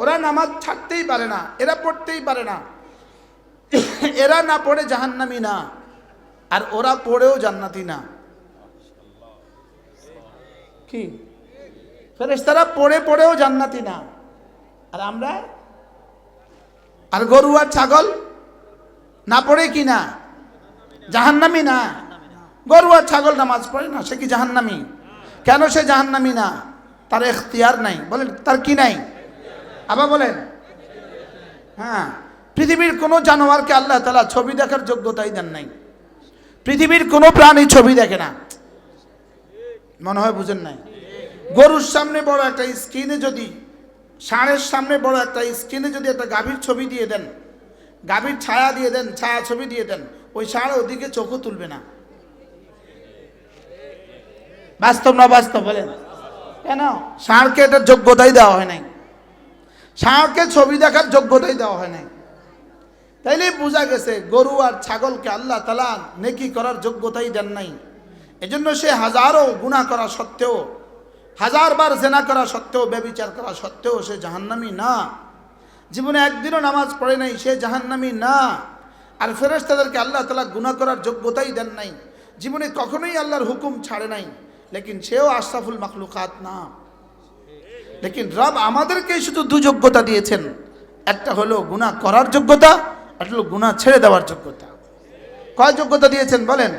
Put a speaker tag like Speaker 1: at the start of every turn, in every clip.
Speaker 1: ওরা নামাজ ছাড়তেই পারে না, এরা পড়তেই পারে না। এরা না পড়ে জাহান্নামী না, আর ওরা পড়েও জান্নাতি না। কি ফেরেশতারা পড়ে পড়েও জান্নাতি না, আর আমরা? আর গরু আর ছাগল না পড়ে কি না জাহান্নামী না? গরু আর ছাগল নামাজ পড়ে না, সে কি জাহান্নামী? কেন সে জাহান্নামী না? তার এখতিয়ার নাই। বলেন তার কি নাই? আবার বলেন। হ্যাঁ, পৃথিবীর কোনো জানোয়ারকে আল্লাহ তাআলা ছবি দেখার যোগ্যতাই দেন নাই। পৃথিবীর কোনো প্রাণী ছবি দেখে না, মনে হয় বুঝেন নাই। গরুর সামনে বড় একটা স্ক্রিনে যদি, ষাঁড়ের সামনে বড় একটা স্ক্রিনে যদি একটা গাভীর ছবি দিয়ে দেন, গাভীর ছায়া দিয়ে দেন, ছায়া ছবি দিয়ে দেন, ওই ষাঁড় ওদিকে চোখও তুলবে না। বাস্তব না বাস্তব বলেন? কেন? ষাঁড়কে এটার যোগ্যতাই দেওয়া হয় নাই, ষাঁড়কে ছবি দেখার যোগ্যতাই দেওয়া হয় নাই। তাইলে বোঝা গেছে গরু আর ছাগলকে আল্লাহ তাআলা নেকি করার যোগ্যতাই দেন নাই। এজন্য সে হাজারো গুনাহ করা সত্ত্বেও, হাজারবার জেনা করা সত্ত্বেও, ব্যভিচার করা সত্ত্বেও সে জাহান্নামী না। জীবনে একদিনও নামাজ পড়ে নাই, সে জাহান্নামী না। আর ফেরেশতাদেরকে আল্লাহ তাআলা গুনাহ করার যোগ্যতাই দেন নাই, জীবনে কখনোই আল্লাহর হুকুম ছাড়ে নাই, লেকিন সেও আশরাফুল মাখলুকাত না। লেকিন রব আমাদেরকে শুধু দু যোগ্যতা দিয়েছেন, একটা হলো গুনাহ করার যোগ্যতা, একটা হলো গুনাহ ছেড়ে দেওয়ার যোগ্যতা। কয় যোগ্যতা দিয়েছেন বলেন?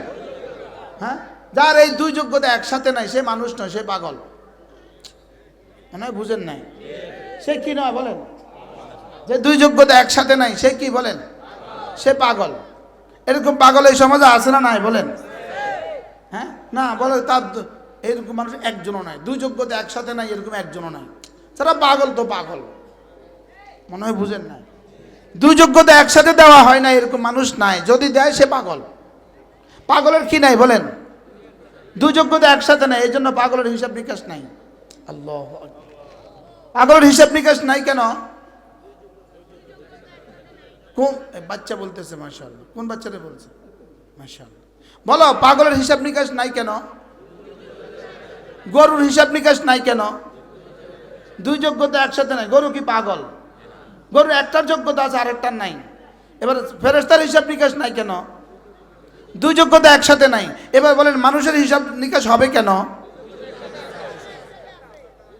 Speaker 1: হ্যাঁ, যার এই দুই যোগ্যতা একসাথে নাই সে মানুষ নয়, সে পাগল। বুঝেন নাই? সে কি নয় বলেন? যে দুই যোগ্যতা একসাথে নাই সে কি বলেন? সে পাগল। এরকম পাগল এই সমাজে আছে না নাই বলেন? হ্যাঁ, না বলে তার এরকম মানুষ একজনও নাই, দুই যোগ্যতা একসাথে নাই এরকম একজনও নাই। তারা পাগল তো পাগল, মনে হয় বুঝেন নাই। দুই যোগ্যতা একসাথে দেওয়া হয় না এরকম মানুষ নাই, যদি দেয় সে পাগল। পাগলের কি নাই বলেন? দুই যোগ্যতা একসাথে নাই, এই জন্য পাগলের হিসাব নিকাশ নাই। আল্লাহ, পাগলের হিসাব নিকাশ নাই কেন? কোন বাচ্চা বলতেছে মাশাআল্লাহ? কোন বাচ্চাটা বলছে মাশাআল্লাহ? বলো, পাগলের হিসাব নিকাশ নাই কেন? গরুর হিসাব নিকাশ নাই কেন? দুই যোগ্যতা একসাথে নাই। গরু কি পাগল? গরুর একটার যোগ্যতা আছে আরেকটার নাই। এবার ফেরেশতার হিসাব নিকাশ নাই কেন? দুই যোগ্যতা একসাথে নাই। এবার বলেন মানুষের হিসাব নিকাশ হবে কেন?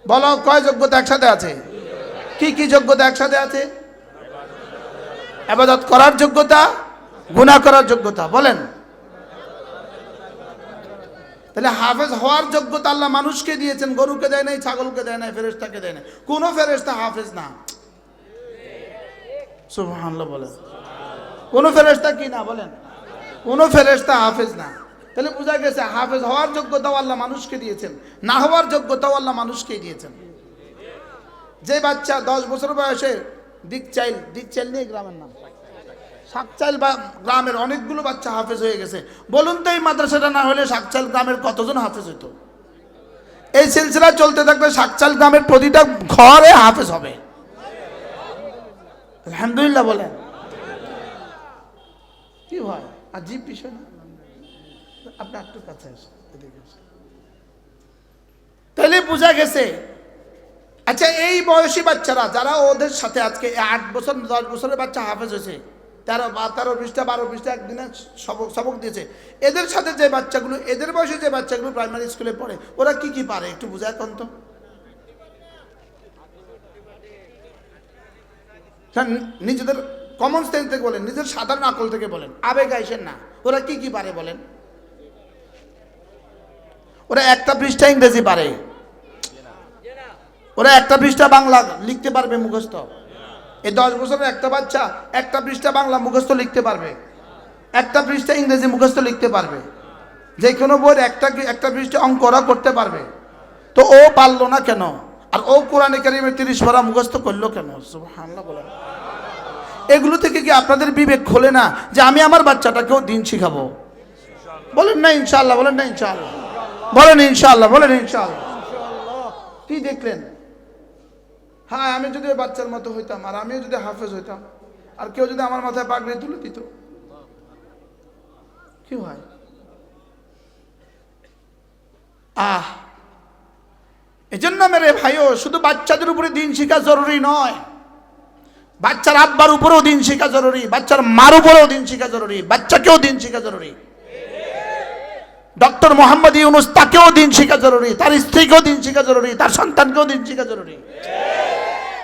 Speaker 1: বলো, কয় যোগ্যতা একসাথে আছে? কি কি যোগ্যতা একসাথে আছে? ইবাদত করার যোগ্যতা, গুনাহ করার যোগ্যতা। বলেন, তাহলে হাফেজ হওয়ার যোগ্যতা আল্লাহ মানুষকে দিয়েছেন, গরুকে দেয় নাই, ছাগলকে দেয় নাই, ফেরেশতাকে দেয় নাই। কোন ফেরেশতা হাফেজ না। সুবহানাল্লাহ বলেন। কোন ফেরেশতা কি না বলেন? কোন ফেরেশতা হাফেজ না। তাহলে বোঝা গেছে হাফেজ হওয়ার যোগ্যতাও আল্লাহ মানুষকে দিয়েছেন, না হওয়ার যোগ্যতাও আল্লাহ মানুষকেই দিয়েছেন। যে বাচ্চা 10 বছর বয়সে দিকচাইল নিয়ে গ্রামের নাম শাকচাইল বা গ্রামের অনেকগুলো বাচ্চা হাফেজ হয়ে গেছে। বলুন তো এই মাদ্রাসাটা না হলে শাকচাইল গ্রামের কতজন হাফেজ হইতো? এই সিলসিলা চলতে থাকলে শাকচাইল গ্রামের প্রতিটা ঘরে হাফেজ হবে। আলহামদুলিল্লাহ বলেন। কি হয় আজীব বিষয় না? আপনি একটু কাছে আসেন, তাহলে বোঝা গেছে। আচ্ছা, এই বয়সী বাচ্চারা যারা ওদের সাথে আজকে 8 বছর 10 বছরের বাচ্চা হাফেজ হয়েছে, 13 পৃষ্ঠা 12 পৃষ্ঠা একদিনে সবক দিয়েছে, এদের সাথে যে বাচ্চাগুলো, এদের বয়সে যে বাচ্চাগুলো প্রাইমারি স্কুলে পড়ে, ওরা কি কি পারে একটু বুঝায় কোন তো? নিজেদের কমন সেন্স থেকে বলেন, নিজের সাধারণ আকল থেকে বলেন, আবেগ আইসেন না। ওরা কি কি পারে বলেন? ওরা একটা পৃষ্ঠা ইংরেজি পারে, ওরা একটা পৃষ্ঠা বাংলা লিখতে পারবে মুখস্থ। এই 10 বছরের একটা বাচ্চা একটা পৃষ্ঠা বাংলা মুখস্থ লিখতে পারবে, একটা পৃষ্ঠা ইংরেজি মুখস্থ লিখতে পারবে, যে কোনো বইয়ের একটা পৃষ্ঠা অঙ্ক ওরা করতে পারবে। তো ও পারলো না কেন? আর ও কোরআনে কারিমের 30 পারা মুখস্থ করলো কেন? সুবহানাল্লাহ বলেন। এগুলো থেকে কি আপনাদের বিবেক খোলে না যে আমি আমার বাচ্চাটাকেও দিন শিখাবো? বলেন না ইনশাআল্লাহ, বলেন না ইনশাআল্লাহ, বলেন ইনশাআল্লাহ, বলেন ইনশাআল্লাহ। কি দেখলেন? হ্যাঁ, আমি যদি ওই বাচ্চার মতো হইতাম, আর আমিও যদি হাফেজ হইতাম, আর কেউ যদি আমার মাথায় পাগড়ি তুলে দিত, কি হয়? এজন্য মেরে ভাইও, শুধু বাচ্চাদের উপরে দিন শিখা জরুরি নয়। বাচ্চার আব্বার উপরেও দিন শেখা জরুরি, বাচ্চার মার উপরেও দিন শেখা জরুরি, বাচ্চাকেও দিন শেখা জরুরি। ডক্টর মোহাম্মদ ইউনূস তাকেও দিন শেখা জরুরি, তার স্ত্রীকেও দিন শেখা জরুরি, তার সন্তানকেও দিন শেখা জরুরি।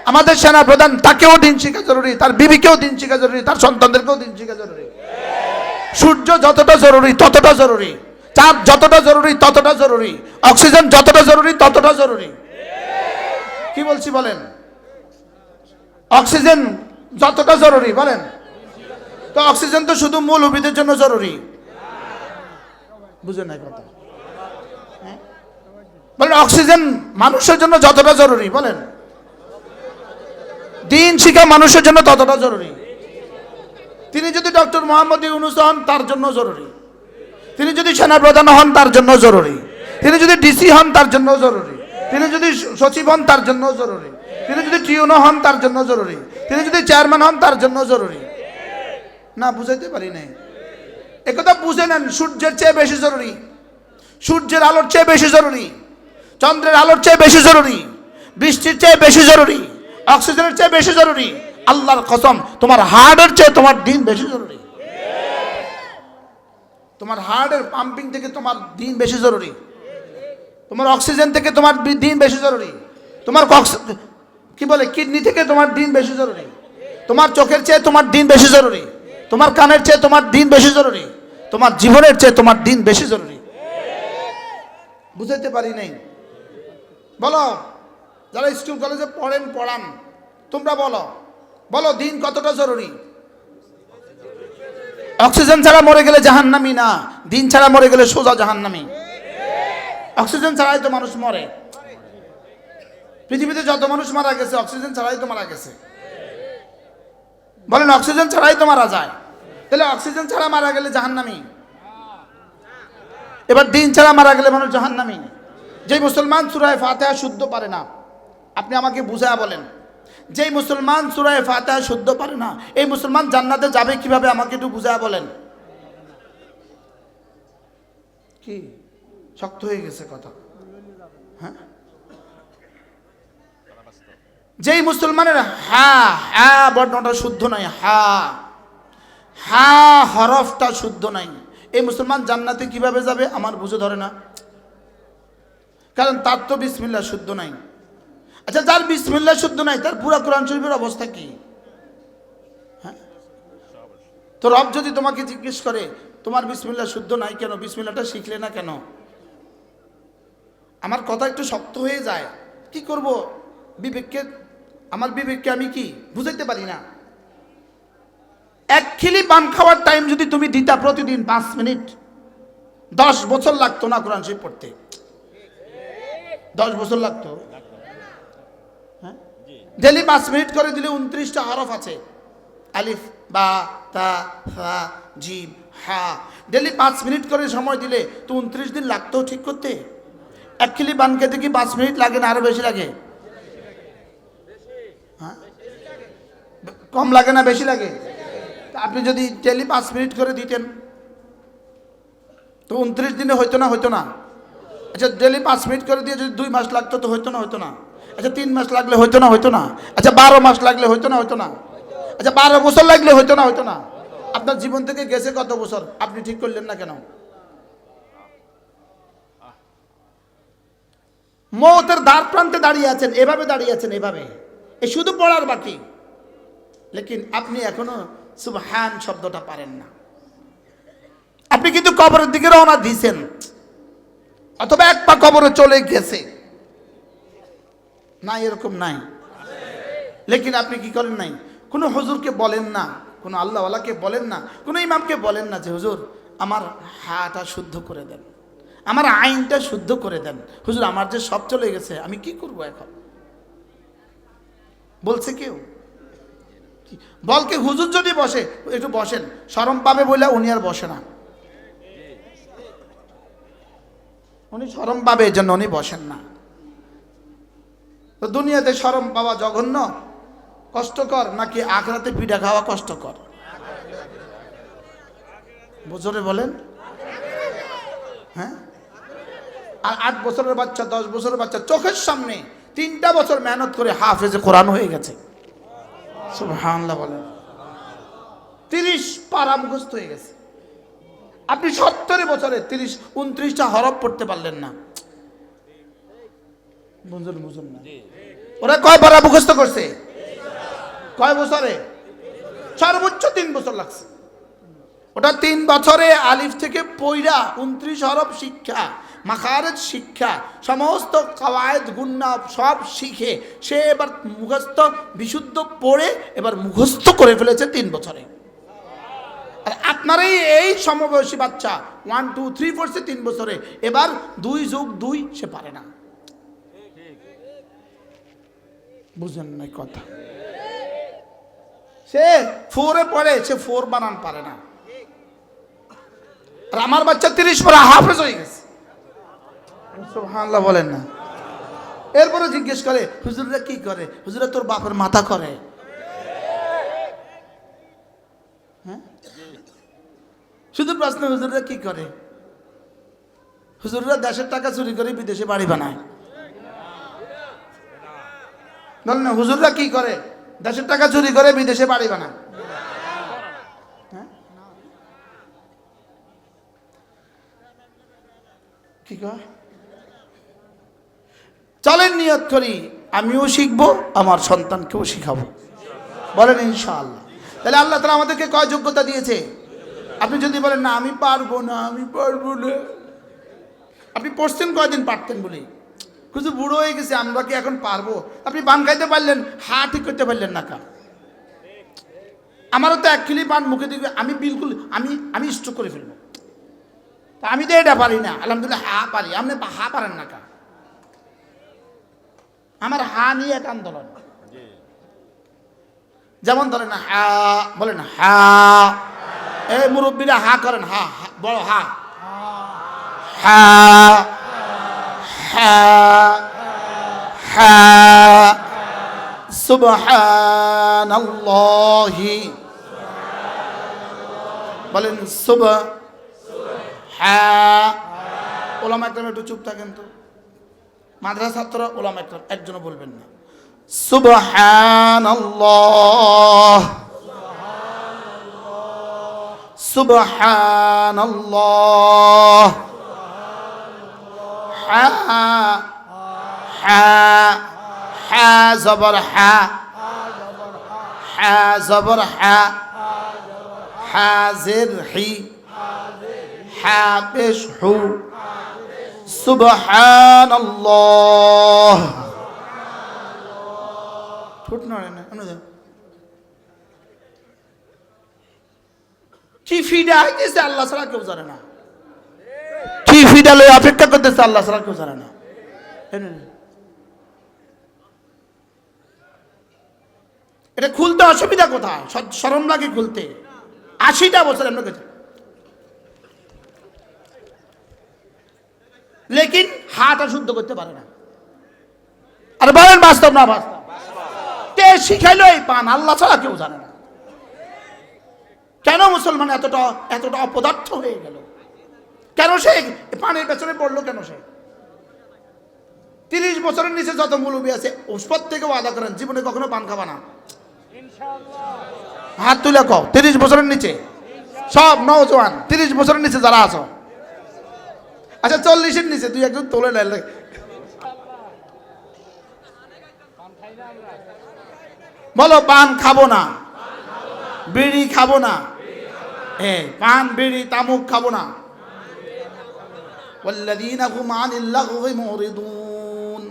Speaker 1: আমাদের সেনা প্রধান তাকেও দিন শেখা জরুরি, তার বিবিকেও দিন শেখা জরুরি, তার সন্তানদেরকেও দিন শেখা জরুরি। সূর্য যতটা জরুরি ততটা জরুরি, চাপ যতটা জরুরি ততটা জরুরি, অক্সিজেন যতটা জরুরি ততটা জরুরি। কি বলছি বলেন? অক্সিজেন যতটা জরুরি বলেন তো, অক্সিজেন তো শুধু মৌলবীদের জন্য জরুরি, বুঝেন না কথা? বলেন অক্সিজেন মানুষের জন্য যতটা জরুরি, বলেন দিন শিক্ষা মানুষের জন্য ততটা জরুরি। তিনি যদি ডক্টর মোহাম্মদ ইউনূস হন তার জন্য জরুরি, তিনি যদি সেনাপ্রধান হন তার জন্য জরুরি, তিনি যদি ডিসি হন তার জন্য জরুরি, তিনি যদি সচিব হন তার জন্য জরুরি, তিনি যদি টিউনো হন তার জন্য জরুরি, তিনি যদি চেয়ারম্যান হন তার জন্য জরুরি। না বুঝাইতে পারি নাই? একথা বুঝে নেন, সূর্যের চেয়ে বেশি জরুরি, সূর্যের আলোর চেয়ে বেশি জরুরি, চন্দ্রের আলোর চেয়ে বেশি জরুরি, বৃষ্টির চেয়ে বেশি জরুরি, অক্সিজেনের চেয়ে বেশি জরুরি। আল্লাহর কসম, তোমার হার্টের চেয়ে তোমার দিন বেশি জরুরি। তোমার হার্টের পাম্পিং থেকে তোমার দিন বেশি জরুরি, তোমার অক্সিজেন থেকে তোমার দিন বেশি জরুরি, তোমার কি বলে কিডনি থেকে তোমার দিন বেশি জরুরি, তোমার চোখের চেয়ে তোমার দিন বেশি জরুরি, তোমার কানের চেয়ে তোমার দিন বেশি জরুরি, তোমার জীবনের চেয়ে তোমার দিন বেশি জরুরি। বুঝাইতে পারি নাই? বলো, যারা স্কুল কলেজে পড়েন পড়ান, তোমরা বলো, বলো দিন কতটা জরুরি? অক্সিজেন ছাড়া মরে গেলে জাহান্নামী না, দিন ছাড়া মরে গেলে সোজা জাহান্নামী। অক্সিজেন ছাড়াই তো মানুষ মরে, পৃথিবীতে যত মানুষ মারা গেছে অক্সিজেন ছাড়াই তো মারা গেছে। বলেন অক্সিজেন ছাড়াই তো মারা যায়, তাহলে অক্সিজেন ছাড়া মারা গেলে জাহান্নামী। এবার দিন ছাড়া মারা গেলে মানুষ জাহান্নামী। যেই মুসলমান সূরা ফাতিহা শুদ্ধ পারে না, আপনি আমাকে বুঝায়া বলেন, যেই মুসলমান সূরা ফাতিহা শুদ্ধ পারে না, এই মুসলমান জান্নাতে যাবে কিভাবে? আমাকে একটু বুঝায়া বলেন। কি শক্ত হয়ে গেছে কথা? হ্যাঁ, যেই মুসলমানের হা হা বর্ণটা শুদ্ধ নাই, হা হা হরফটা শুদ্ধ নাই, এই মুসলমান জান্নাতে কিভাবে যাবে? আমার বুঝে ধরে না, কারণ তার তো বিসমিল্লাহ শুদ্ধ নাই। আচ্ছা, যার বিসমিল্লাহ শুদ্ধ নাই তার পুরা কোরআন শরীফের অবস্থা কি? হ্যাঁ, তো রব যদি তোমাকে জিজ্ঞেস করে তোমার বিসমিল্লাহ শুদ্ধ নাই কেন, বিসমিল্লাহটা শিখলে না কেন? আমার কথা একটু শক্ত হয়ে যায়, কি করব? বিবেককে, আমার বিবেককে আমি কি বুঝাইতে পারি না। এক খিলি পান খাওয়ার টাইম যদি তুমি দিতা প্রতিদিন 5 মিনিট, 10 বছর লাগতো না কোরআন শরীফ পড়তে? 10 বছর লাগতো। হ্যাঁ, ডেলি 5 মিনিট করে দিলে 29টা হরফ আছে, আলিফ বা তা সা জিম হা। ডেলি 5 মিনিট করে সময় দিলে তো 29 দিন লাগতো ঠিক করতে। এক খিলি পান খেতে কি 5 মিনিট লাগে না আরো বেশি লাগে? হ্যাঁ, কম লাগে না বেশি লাগে? আপনি যদি ডেলি 5 মিনিট করে দিতেন তো 29 দিনে হইতো না? হইতো না? আচ্ছা, ডেলি 5 মিনিট করে দিয়ে যদি 2 মাস লাগতো তো হইতো না? হইতো না? আচ্ছা, 3 মাস লাগলে হইতো না? হইতো না? আচ্ছা, 12 মাস লাগলে হইতো না? হইতো না? আচ্ছা, 12 বছর লাগলে হইতো না? হইতো না? আপনার জীবন থেকে গেছে কত বছর, আপনি ঠিক করলেন না কেন? মওতের দ্বার প্রান্তে দাঁড়িয়ে আছেন, এভাবে দাঁড়িয়ে আছেন, এভাবে, এ শুধু পড়ার বাকি, লেকিন আপনি এখনো সুবহান শব্দটা পারেন না। আপনি কিন্তু কবরের দিকে রওনা দিয়েছেন, অথবা এক পা কবরে চলে গেছে না, এরকম নাই, লেকিন আপনি কি করেন নাই? কোনো হুজুরকে বলেন না, কোনো আল্লাহওয়ালাকে বলেন না, কোনো ইমামকে বলেন না যে হুজুর আমার হাটা শুদ্ধ করে দেন, আমার আইনটা শুদ্ধ করে দেন, হুজুর আমার যে সব চলে গেছে, আমি কি করব এখন? বলছে কেউ? বলকে হুজুর যদি বসে, একটু বসেন, শরম পাবে বলে উনি আর বসে না, উনি শরম পাবে এই জন্য উনি বসেন না। তো দুনিয়াতে শরম পাওয়া জঘন্য কষ্টকর, নাকি আখিরাতে পিঠা খাওয়া কষ্টকর? বছরে বলেন। হ্যাঁ, আর 8 বছরের বাচ্চা, 10 বছরের বাচ্চা চোখের সামনে 3টা বছর মেহনত করে হাফেজে কোরআন হয়ে গেছে, সুবহানাল্লাহ বলেন। 30 পারা মুখস্থ হয়ে গেছে। আপনি 70 বছরে 29টা হরফ পড়তে পারলেন না। বুঝুন না। ওরা কয় পারা মুখস্থ করছে? কয় বছরে? সর্বোচ্চ 3 বছর লাগছে। ওটা 3 বছরে আলিফ থেকে পয়রা 29 হরফ শিক্ষা, মাখারিজ শিক্ষা, সমস্ত কাওয়ায়েদ গুন্না সব শিখে সে এবার মুখস্থ বিশুদ্ধ পড়ে এবার মুখস্থ করে ফেলেছে 3 বছরে। আর আপনারই এই সমবয়সী বাচ্চা 1 2 3 পড়ছে 3 বছরে, এবার 2 যোগ 2 সে পারে না। বুঝেন না কথা? সে 4 এ পড়ে, সে 4 বানান পারে না। আর আমার বাচ্চা 30 পরে হাফেজ হয়ে গেছে। সুবহানাল্লাহ বলেন না। এরপরে জিজ্ঞেস করে হুজুররা কি করে? হুজুরা তোর বাপের মাথা করে। হ্যাঁ, শুধু প্রশ্ন হুজুররা কি করে? হুজুররা দেশের টাকা চুরি করে বিদেশে বাড়ি বানায়। বলেন না, হুজুররা কি করে? দেশের টাকা চুরি করে বিদেশে বাড়ি বানায়। হ্যাঁ, কি কয়? চলেন নিয়ত করি আমিও শিখবো, আমার সন্তানকেও শিখাবো। বলেন ইনশাআল্লাহ। তাহলে আল্লাহ তাআলা আমাদেরকে কয় যোগ্যতা দিয়েছে? আপনি যদি বলেন না আমি পারবো না, আমি পারবো না, আপনি পড়ছেন কয়দিন পারতেন বলি? কিছু বুড়ো হয়ে গেছে, আমরা কি এখন পারবো? আপনি পান খাইতে পারলেন, হা ঠিক করতে পারলেন না কা? আমারও তো 1 কিলি পান মুখে দিকে আমি বিলকুল আমি স্ট্রোক করে ফেলবো। তা আমি তো এটা পারি না, আলহামদুলিল্লাহ হা পারি, আপনি হা পারেন না কা? আমার হা নিয়ে এক আন্দোলন। যেমন ধরেন হা, বলেন হা, এই মুরব্বীরা হা করেন, হা বড় হা, হা হা হা, সুবহানাল্লাহি, বলেন সুবহ হা। ওলামা একদম একটু চুপ থাকেন তো, মাদ্রাসা ছাত্র ওলামা একজনও বলবেন না। সুবহানাল্লাহ, সুবহানাল্লাহ, হা হা হা জবর হা, হা জবর হা, হাজির হি, হা পেশ হু, সুবহানাল্লাহ। ঠোঁট নড়ে না, কি ফিডা হইতেছে আল্লাহ ছাড়া কেউ জানে না। কি ফিডা লই অপেক্ষা করতেছে আল্লাহ ছাড়া কেউ জানে না। এটা খুলতে অসুবিধা কোথায়? শরম লাগে খুলতে। 80টা বছর আমরা গেছি, লেকিন হাটা শুদ্ধ করতে পারে না। আর বলেন বাস্তব না বাস্তব? কে শিখাইলো এই পান? আল্লাহ ছাড়া কেউ জানে না। কেন মুসলমান এতটা অপদার্থ হয়ে গেল? কেন সে পানের পেছনে পড়লো? কেন সে 30 বছরের নিচে যত মুলবি আছে ওষুধ থেকে ওয়াদা করেন জীবনে কখনো পান খাবা না? হাত তুলে কও 30 বছরের নিচে সব নওজোয়ান, 30 বছরের নিচে যারা আছো। আচ্ছা 40-এর নিচে তুই একজন তোলে নেলে, বলো পান খাবো না, বিড়ি খাবো না, পান বিড়ি তামুক খাবো না। والذين هم عن اللغو معرضون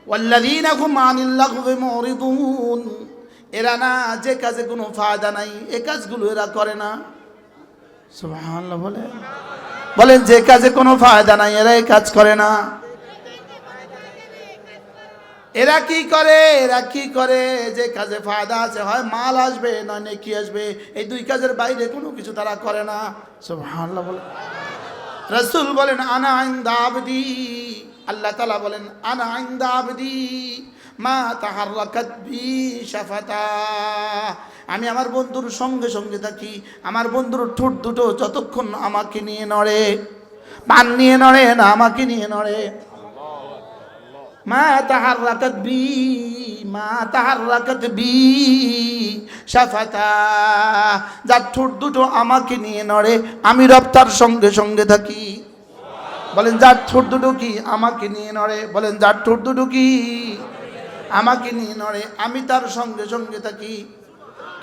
Speaker 1: والذين هم عن اللغو معرضون। এরা না যে কাজে কোনো ফায়দা নাই এই কাজগুলো এরা করে না। সুবহানাল্লাহ বলেন যে কাজে কোনো ফায়দা নাই এরা এই কাজ করে না। এরা কি করে? এরা কি করে? যে কাজে ফায়দা আছে, হয় মাল আসবে না নেকি আসবে, এই 2 কাজের বাইরে কোনো কিছু তারা করে না। সুবহানাল্লাহ বলেন। রাসূল বলেন আনা ইনদা আবদি, আল্লাহ তাআলা বলেন আনা ইনদা আবদি মা তাহাররাকাত বি শাফাতা। আমি আমার বন্ধুর সঙ্গে সঙ্গে থাকি, আমার বন্ধুর ঠোঁট দুটো যতক্ষণ আমাকে নিয়ে নড়ে, পান নিয়ে নড়ে না, আমাকে নিয়ে নড়ে। মা তাহাররাকাত বি মা তাহাররাকাত বি শাফাতা, যার ঠোঁট দুটো আমাকে নিয়ে নড়ে, আমি রব তার সঙ্গে সঙ্গে থাকি। বলেন যার ঠোঁট দুটো কি আমাকে নিয়ে নড়ে, বলেন যার ঠোঁট দুটো কি আমাকে নিয়ে নড়ে, আমি তার সঙ্গে সঙ্গে থাকি।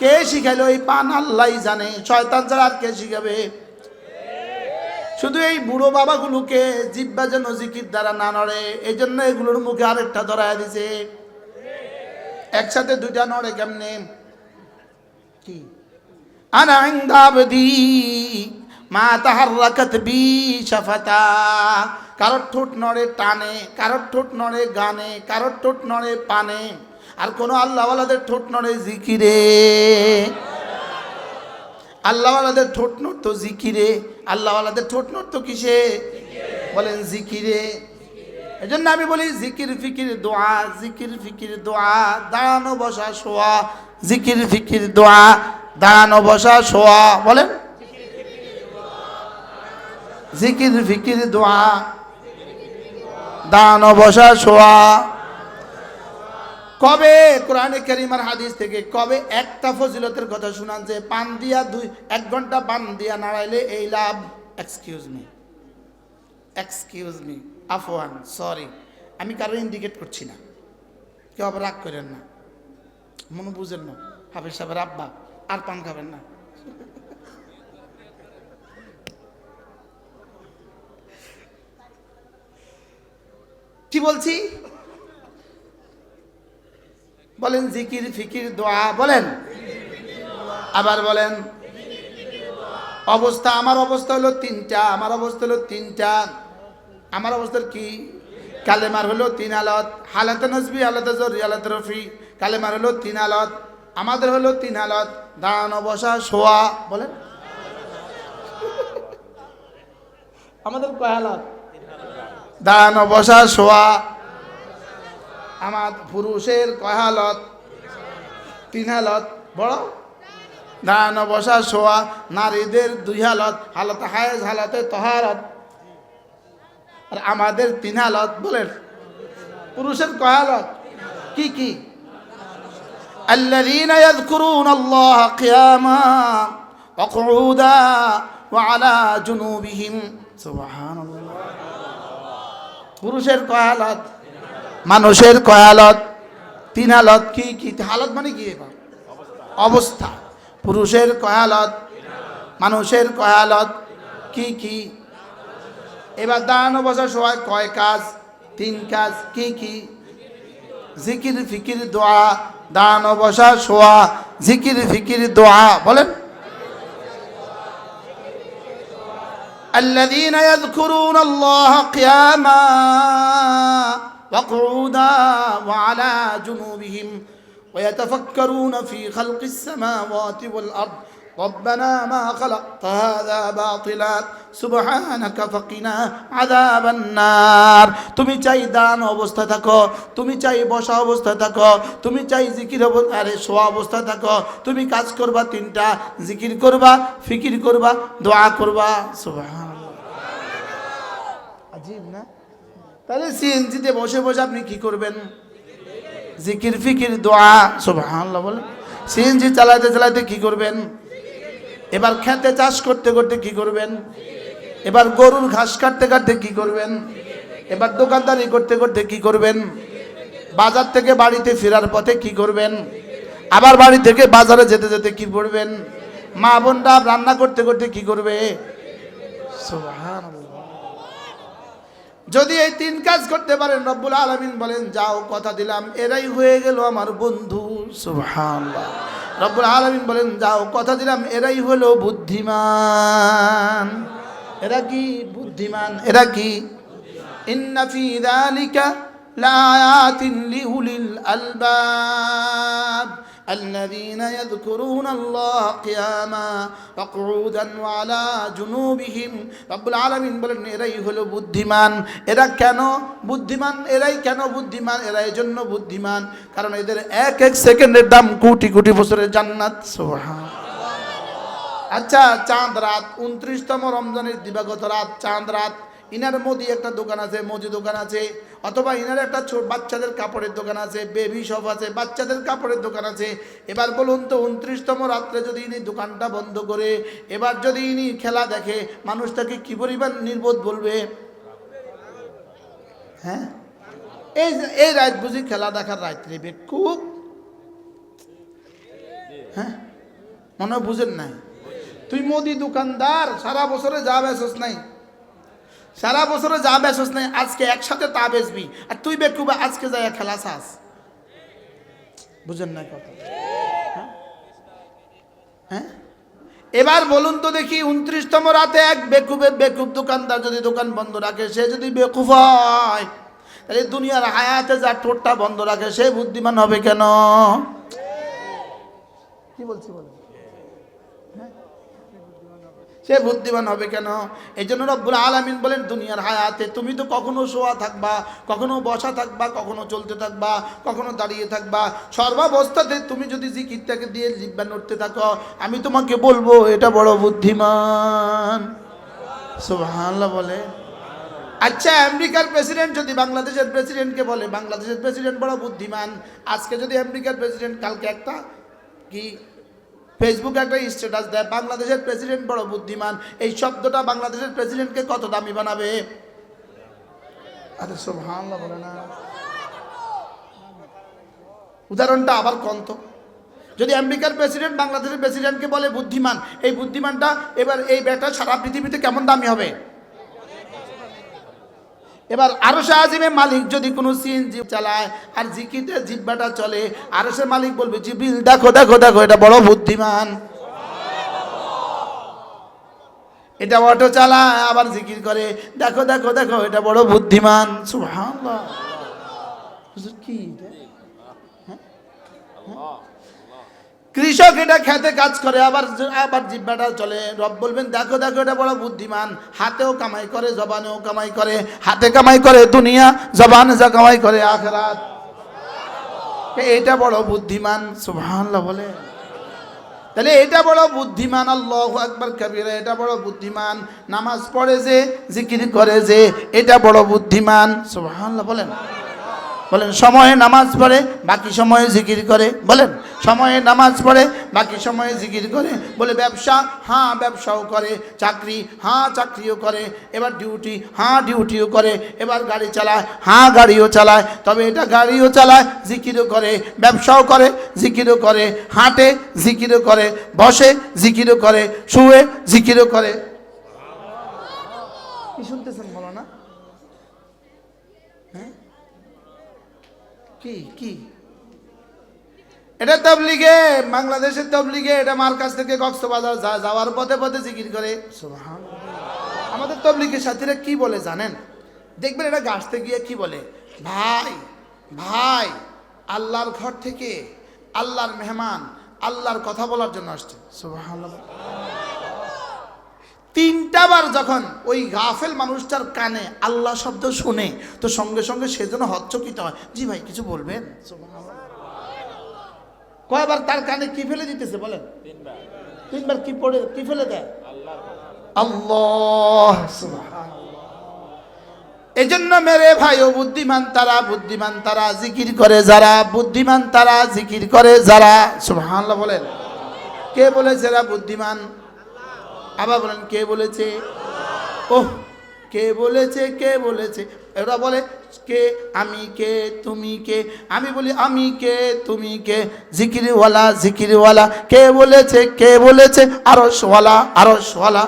Speaker 1: কে শিখাইলো এই পান? আল্লাহই জানে, শয়তান ছাড়া আর কে শিখাবে? শুধু এই বুড়ো বাবাগুলোকে জিব্বা যেন জিকির দ্বারা না নড়ে, এই জন্য এগুলোর মুখে আরেকটা ধরায় দিছে। একসাথে দুইটা নড়ে কেমনে? কি আনা ইনদা আবদি মা তাহাররাকাত বি শাফাতা, কারোর ঠোঁট নড়ে টানে, কারোর ঠোঁট নড়ে গানে, কারোর ঠোঁট নড়ে পানে, আর কোন আল্লাহওয়ালাদের ঠোঁট নড়ে জিকিরে। আল্লাহওয়ালাদের ঠোঁট নড়তো জিকিরে, আল্লাহওয়ালাদের ঠোঁট নড়তো কিসে? বলেন জিকিরে। এই জন্য আমি বলি জিকির ফিকির দোয়া, জিকির ফিকির দোয়া, দাঁড়ানো বসা শোয়া, জিকির ফিকির দোয়া, দাঁড়ানো বসা শোয়া। বলেন জিকির ফিকির দোয়া, দাঁড়ানো বসা শোয়া। কবে কোরআনে কারীম আর হাদিস থেকে কবে একটা ফজিলতের কথা শুনান যে পান দিয়া 1 ঘন্টা পান দিয়া নাড়াইলে এই লাভ? এক্সকিউজ মি, আফওয়ান, সরি, আমি কারো ইন্ডিকেট করছি না, কেউ আবার রাগ করেন না, মনে বুঝেন না, হাফেজ সাহেবের আব্বা আর পান খাবেন না। কি বলছি? বলেন জিকির ফিকির দোয়া। বলেন আবার বলেন। অবস্থা, আমার অবস্থা হলো 3টা, আমার অবস্থা হলো 3টা। আমার অবস্থার কি? কালেমার হলো 3 হালত, হালাতে নজবি, হালাতে জররি, হালাতে রফি। কালেমার হলো 3 হালত, আমাদের হলো 3 হালত, দাঁড়ানো বসা শোয়া। বলেন আমাদের কয় হালত? দাঁড়ানো বসা শোয়া। আমার পুরুষের কয় হালত? 3 হালত। বড় দাঁড়ানো বসা শোয়া। নারীদের 2 হালত, হালতে হায়েজ, হালতে তহারত। আর আমাদের 3 হালত। বলেন পুরুষের কয় হালত? কি কি? الذين يذكرون الله قياما وقعودا وعلى جنوبهم سبحان الله। পুরুষের কয় হালত? মানুষের কয় হালত? 3 হালত। কি কি হালত মানে কি? অবস্থা। পুরুষের কয় হালত? মানুষের কয় হালত? কি কি? এবার দাঁড়ানো বসা শোয়া কয় কাজ? 3 কাজ। কি কি? জিকির ফিকির দোয়া, দাঁড়ানো বসা শোয়া, জিকির ফিকির দোয়া। বলেন الذين يذكرون الله قياما وقعودا وعلى جنوبهم ويتفكرون في خلق السماوات والأرض ربنا ما خلقت هذا باطلا سبحانك فقنا عذاب النار। তুমি চাই দান অবস্থা থাকো, তুমি চাই বসা অবস্থা থাকো, তুমি চাই জিকির আরে শোয়া অবস্থা থাকো, তুমি কাজ করবা 3টা, জিকির করবা, ফিকির করবা, দোয়া করবা। সুবহানাল্লাহ, আজীব না? তাহলে সিএনজিতে বসে বসে আপনি কি করবেন? জিকির ফিকির দোয়া। সুবহানাল্লাহ বলেন। সিএনজি চালাতে চালাতে কি করবেন? এবার খেতে চাষ করতে করতে কি করবেন? এবার গরুর ঘাস কাটতে কাটতে কি করবেন? এবার দোকানদারি করতে করতে কি করবেন? বাজার থেকে বাড়িতে ফেরার পথে কি করবেন? আবার বাড়ি থেকে বাজারে যেতে যেতে কি করবেন? মা বোনরা রান্না করতে করতে কি করবে? সুবহানাল্লাহ। যদি এই 3 কাজ করতে পারেন, রব্বুল আলামিন বলেন যাও কথা দিলাম এরাই হয়ে গেল আমার বন্ধু। সুবহানাল্লাহ। রব্বুল আলামিন বলেন যাও কথা দিলাম এরাই হলো বুদ্ধিমান। এরা কি বুদ্ধিমান? এরা কি? ইন্না ফি যালিকা লাআয়াতিন লিউলিল আলবাব الذين يذكرون الله قياما وقعودا وعلى جنوبهم। রব্বুল আলামিন বলেন এরাই হলো বুদ্ধিমান। এরা কেন বুদ্ধিমান? এরাই কেন বুদ্ধিমান? এরা এজন্য বুদ্ধিমান কারণ এদের এক এক সেকেন্ডের দাম কোটি কোটি বছরের জান্নাত। সুবহানাল্লাহ। আচ্ছা, চাঁদ রাত 29তম রমজানের দিবাগত রাত, চাঁদ রাত, ইনার মোদি একটা দোকান আছে, মুদি দোকান আছে, অথবা ইনার একটা ছোট বাচ্চাদের কাপড়ের দোকান আছে, বেবি শপ আছে, বাচ্চাদের কাপড়ের দোকান আছে। এবার বলুন তো 29তম রাত্রে যদি ইনি দোকানটা বন্ধ করে এবার যদি ইনি খেলা দেখে, মানুষ তাকে কি পরিমাণ নির্বোধ বলবে? হ্যাঁ, এই রাত বুঝি খেলা দেখার রাত্রে বেকুব? হ্যাঁ, মনে হয় বুঝেন নাই। তুই মোদি দোকানদার, সারা বছরে যা বেচস নাই, সারা বছরে যা বেচস নাই, আজকে একসাথে তা বেচবি, আর তুই বেকুব আজকে যাই খেলা চাস। বুঝেন নাই কথা? হ্যাঁ, এবার বলুন তো দেখি 29তম রাতে এক বেকুব দোকানদার যদি দোকান বন্ধ রাখে, সে যদি বেকুব হয়, তাহলে দুনিয়ার হায়াতে যা ঠোঁটটা বন্ধ রাখে সে বুদ্ধিমান হবে কেন? কি বলছি বলেন? সে বুদ্ধিমান হবে কেন? এই জন্য রব্বুল আলামিন বলেন দুনিয়ার হায়াতে তুমি তো কখনো শোয়া থাকবা, কখনো বসা থাকবা, কখনো চলতে থাকবা, কখনো দাঁড়িয়ে থাকবা, সর্বাবস্থাতে তুমি যদি জিকিরটাকে দিয়ে জিহ্বা নড়তে থাকো, আমি তোমাকে বলবো এটা বড় বুদ্ধিমান। সুবহানাল্লাহ বলে। আচ্ছা, আমেরিকার প্রেসিডেন্ট যদি বাংলাদেশের প্রেসিডেন্টকে বলে বাংলাদেশের প্রেসিডেন্ট বড় বুদ্ধিমান, আজকে যদি আমেরিকার প্রেসিডেন্ট কালকে একটা কি ফেসবুকে একটা স্ট্যাটাস দেয় বাংলাদেশের প্রেসিডেন্ট বড় বুদ্ধিমান, এই শব্দটা বাংলাদেশের প্রেসিডেন্টকে কত দামি বানাবে? আরে সুবহানাল্লাহ বলে না। উদাহরণটা আবার কন্ত, যদি আমেরিকার প্রেসিডেন্ট বাংলাদেশের প্রেসিডেন্টকে বলে বুদ্ধিমান, এই বুদ্ধিমানটা এবার এই ব্যাটা সারা পৃথিবীতে কেমন দামি হবে? এবার আরশে আজিমের মালিক যদি কোনো সিএনজি চালায় আর জিকিরে জিহ্বাটা চলে, আরশের মালিক বলবে জিবরিল দেখো দেখো দেখো এটা বড় বুদ্ধিমান। এটা অটো চালায় আবার জিকির করে, দেখো দেখো দেখো এটা বড় বুদ্ধিমান। সুবহানাল্লাহ। কি কৃষক এটা খেতে কাজ করে আবার জিহ্বাটা চলে, রব বলবেন দেখো দেখো এটা বড় বুদ্ধিমান। হাতেও কামাই করে, জবানেও কামাই করে, হাতে কামাই করে দুনিয়া, জবানে যা কামাই করে আখিরাত, এটা বড় বুদ্ধিমান। সুবহানাল্লাহ বলে। তাহলে এটা বড় বুদ্ধিমান, আল্লাহু আকবার কাবীরা, এটা বড় বুদ্ধিমান। নামাজ পড়ে যে, জিকির করে যে, এটা বড় বুদ্ধিমান। সুবহানাল্লাহ বলেন। বলেন সময়ে নামাজ পড়ে বাকি সময়ে জিকির করে, বলেন সময়ে নামাজ পড়ে বাকি সময়ে জিকির করে। বলে ব্যবসা, হ্যাঁ ব্যবসাও করে, চাকরি, হ্যাঁ চাকরিও করে, এবার ডিউটি, হ্যাঁ ডিউটিও করে, এবার গাড়ি চালায়, হ্যাঁ গাড়িও চালায়, তবে এটা গাড়িও চালায় জিকিরও করে, ব্যবসাও করে জিকিরও করে, হাঁটে জিকিরও করে, বসে জিকিরও করে, শুয়ে জিকিরও করে। কি শুনতেছেন বলো না? হ্যাঁ, কি কি এটা তাবলীগে, বাংলাদেশের তাবলীগে, এটা মার্কাজ থেকে কক্সবাজার যাওয়ার পথে পথে জিকির করে। সুবহানাল্লাহ। আমাদের তাবলীগের সাথীরা কি বলে জানেন? দেখবেন এটা গাছতে গিয়ে কি বলে, ভাই ভাই আল্লাহর ঘর থেকে আল্লাহর মেহমান আল্লাহর কথা বলার জন্য আসছে। সুবহানাল্লাহ। 3টা বার যখন ওই গাফেল মানুষটার কানে আল্লাহ শব্দ শুনে, তো সঙ্গে সঙ্গে সেজন্য হচ্চকিত হয়, জি ভাই কিছু বলবেন? কয়বার তার কানে কি ফেলে দিতেছে বলেন? 3বার কি পড়ে কি ফেলে দেয়? আল্লাহ। এই জন্য মেরে ভাই ও বুদ্ধিমান তারা জিকির করে যারা, বুদ্ধিমান তারা জিকির করে যারা। সুবহানাল্লাহ বলেন। কে বলেছে এরা বুদ্ধিমান? আবার বলেন কে বলেছে? ওহ, কে বলেছে? কে বলেছে? এরা বলে কে, আমি কে, তুমি কে, আমি বলি আমি কে, তুমি কে, জিকিরওয়ালা জিকিরওয়ালা, কে বলেছে? কে বলেছে? আরশওয়ালা আরশওয়ালা।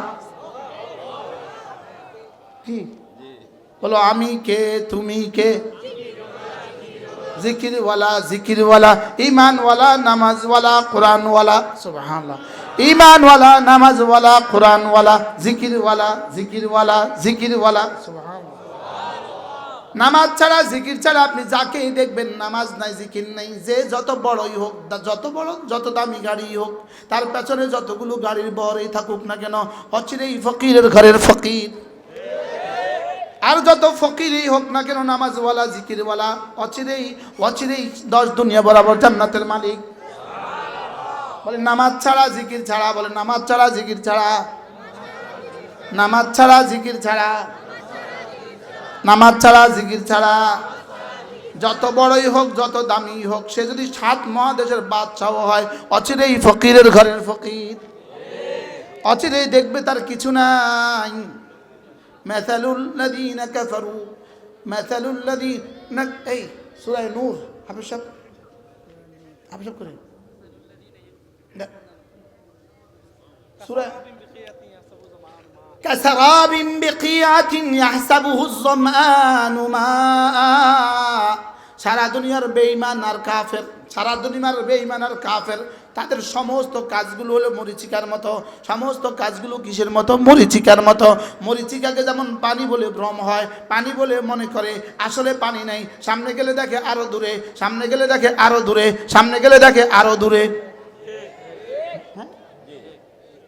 Speaker 1: কি বলো? আমি কে, তুমি কে, জিকিরওয়ালা জিকিরওয়ালা, ঈমানওয়ালা নামাজওয়ালা কোরআনওয়ালা। সুবহানাল্লাহ। ঈমানওয়ালা নামাজওয়ালা কোরআনওয়ালা, জিকিরওয়ালা জিকিরওয়ালা জিকিরওয়ালা। সুবহানাল্লাহ। নামাজ ছাড়া জিকির ছাড়া আপনি যাকেই দেখবেন নামাজ নাই জিকির নাই, যে যত বড়ই হোক, যত বড় যত দামি গাড়ি হোক, তার পেছনে যতগুলো গাড়ির বহরই থাকুক না কেন, অচিরেই ফকিরের ঘরের ফকির। আর যত ফকিরই হোক না কেন, নামাজওয়ালা জিকিরওয়ালা অচিরেই 10 দুনিয়া বরাবর জান্নাতের মালিক। বলে নামাজ ছাড়া জিকির ছাড়া, বলে নামাজ ছাড়া জিকির ছাড়া, নামাজ ছাড়া জিকির ছাড়া। নামাজ ছাড়া, জিকির ছাড়া, যত বড়ই হোক, যত দামি হোক, সে যদি 7 মহাদেশের বাদশাহ হয়, অচিরেই ফকিরের ঘরের ফকির, অচিরেই দেখবে তার কিছু নাই। মাসালুল লাযীনা কাফারু, মাসালুল লাযীনা, এই সূরা নূর হাফেজ সাহেব করেন সূরা কাসারাবিন বিকিয়াতিন ইয়াহসাবুহু আয-যামআনু মাআ। সারা দুনিয়ার বেঈমান আর কাফের, সারা দুনিয়ার বেঈমান আর কাফের, তাদের সমস্ত কাজগুলো হলো মরিচিকার মতো। সমস্ত কাজগুলো কিসের মতো? মরিচিকার মতো। মরিচিকাকে যেমন পানি বলে ভ্রম হয়, পানি বলে মনে করে, আসলে পানি নাই। সামনে গেলে দেখে আরো দূরে, সামনে গেলে দেখে আরো দূরে, সামনে গেলে দেখে আরো দূরে। হ্যাঁ,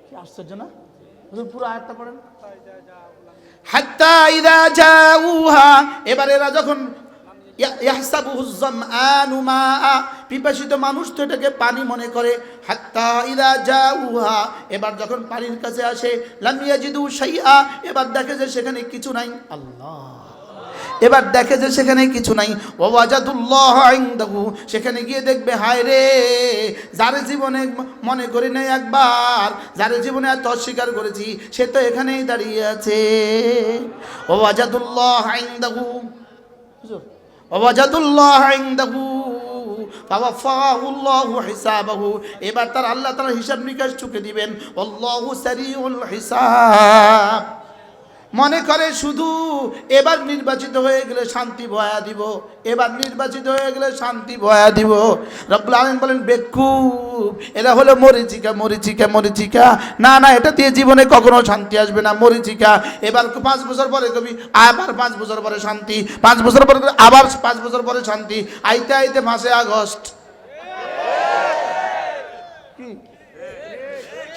Speaker 1: কি আশ্চর্য না? পুরো আয়াতটা পড়েন। হাত্তা ইযা জাউহা, এবার এরা যখন ইয়াহসাবুহু আয-যামআনু মাআ, পিপাসিত মানুষ তো এটাকে পানি মনে করে। হাত্তা ইযা জাউহা, এবার যখন পানির কাছে আসে, লাম ইয়াজিদু শাইআ, এবার দেখে যে সেখানে কিছু নাই। আল্লাহ, এবার দেখে যে সেখানে কিছু নাই। ওয়াজাদুল্লাহ ইনদাহু, সেখানে গিয়ে দেখবে হায় রে, যার জীবনে মনে করি নাই একবার, যার জীবনে এত অস্বীকার করেছি, সে তো এখানেই দাঁড়িয়ে আছে। ওয়াজাদুল্লাহ ইনদাহু, ওয়াজাদুল্লাহ ইনদাহু ফাওয়াফাহুল্লাহু হিসাবাহু, এবার তার আল্লাহ তাআলা হিসাব নিকাশ চুকে দিবেন। আল্লাহু সারিউল হিসাব। মনে করে শুধু এবার নির্বাচিত হয়ে গেলে শান্তি ভয়া দিব, এবার নির্বাচিত হয়ে গেলে শান্তি ভয়া দিব। রব্বুল আলামিন বলেন বেকুব, এরা হলো মরিচিকা, মরিচিকা, মরিচিকা। না না, এটা দিয়ে জীবনে কখনো শান্তি আসবে না, মরিচিকা। এবার 5 বছর পরে কবি, আবার 5 বছর পরে শান্তি, 5 বছর পরে আবার 5 বছর পরে শান্তি, আইতে আইতে মাসে আগস্ট। কি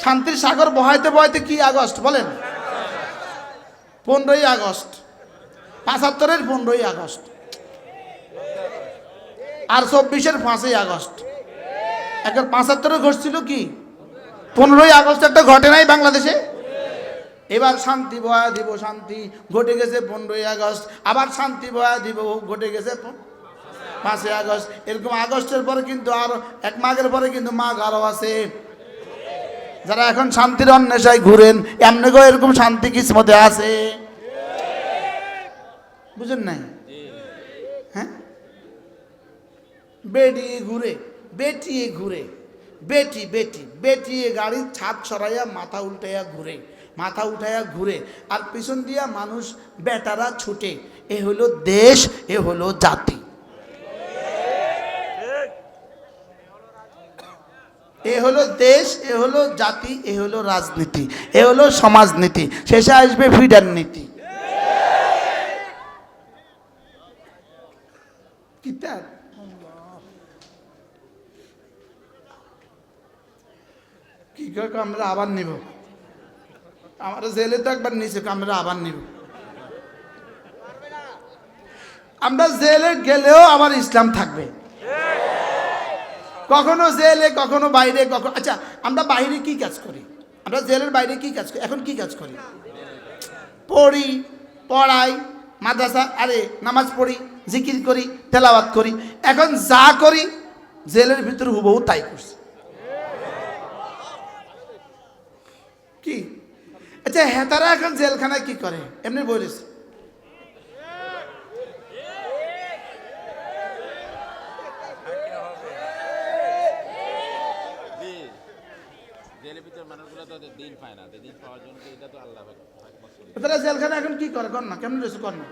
Speaker 1: শান্তির সাগর বহাইতে বহাইতে কি আগস্ট বলেন? 15ই আগস্ট, 75-এর 15ই আগস্ট, আর 24-এর 5ই আগস্ট। এখন 75-এ ঘটছিল কি? 15ই আগস্ট একটা ঘটে নাই বাংলাদেশে? এবার শান্তি বয়া দিব, শান্তি ঘটে গেছে 15ই আগস্ট, আবার শান্তি বয়া দিব, ঘটে গেছে 5ই আগস্ট। এরকম আগস্টের পরে কিন্তু আর 1 মাঘের পরে কিন্তু মাঘ আরো আছে। যারা এখন শান্তির অন্বেষায় ঘুরেন, এমনি গো এরকম শান্তি কিসমতে আছে, বুঝেন নাই? হ্যাঁ, বেটিয়ে ঘুরে, বেটিয়ে ঘুরে, বেটি বেটি বেটিয়ে গাড়ির ছাদ সরাইয়া মাথা উল্টাইয়া ঘুরে, মাথা উঠাইয়া ঘুরে, আর পিছন দিয়া মানুষ বেটারা ছুটে। এ হলো দেশ, এ হলো জাতি, এ হলো দেশ, এ হলো জাতি, এ হলো রাজনীতি, এ হলো সমাজনীতি, শেষে আসবে ফিডার নীতি। কি করে আমরা আবার নিব? আমরা জেলে তো একবার নিচে, আমরা আবার নিব। আমরা জেলে গেলেও আবার ইসলাম থাকবে, কখনো জেলে, কখনো বাইরে, কখনো। আচ্ছা, আমরা বাইরে কি কাজ করি? আমরা জেলের বাইরে কি কাজ করি? এখন কি কাজ করি? পড়ি, পড়াই, মাদ্রাসা, আরে নামাজ পড়ি, জিকির করি, তেলাওয়াত করি। এখন যা করি জেলের ভিতরে হুবহু তাই করছি। কি? আচ্ছা, হেতারা এখন জেলখানায় কি করে? এমনি বলিস, তারা জেলখানা এখন কি করে? কর না, কেমন রয়েছে কর না।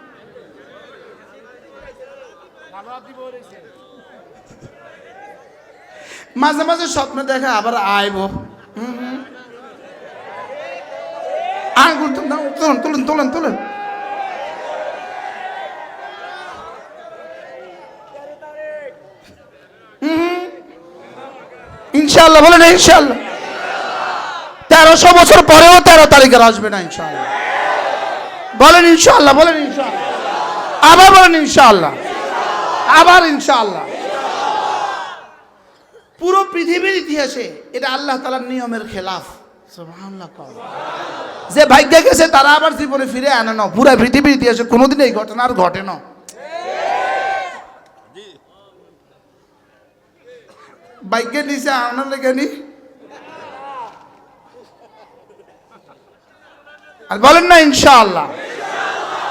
Speaker 1: মাঝে মাঝে স্বপ্ন দেখা, আবার আইব। আঙুল তুলেন তুলেন তুলেন তুলেন। ইনশাআল্লাহ বলেন, ইনশাআল্লাহ। 1300 বছর পরেও 13 তারিখের আসবে না ইনশাআল্লাহ। বলেন ইনশাআল্লাহ, বলেন ইনশাআল্লাহ, আবার বলেন ইনশাআল্লাহ, আবার ইনশাআল্লাহ। পুরো পৃথিবীর ইতিহাসে এটা আল্লাহ তাআলার নিয়মের খেলাফ। সুবহানাল্লাহ। যে ভাগ্যে গেছে তারা আবার জীবনে ফিরে আনে না। পুরা পৃথিবীর ইতিহাসে কোনোদিন এই ঘটনা আর ঘটে না। ভাগ্যের নিচে আনার লেগে নি। আর বলেন না ইনশাআল্লাহ,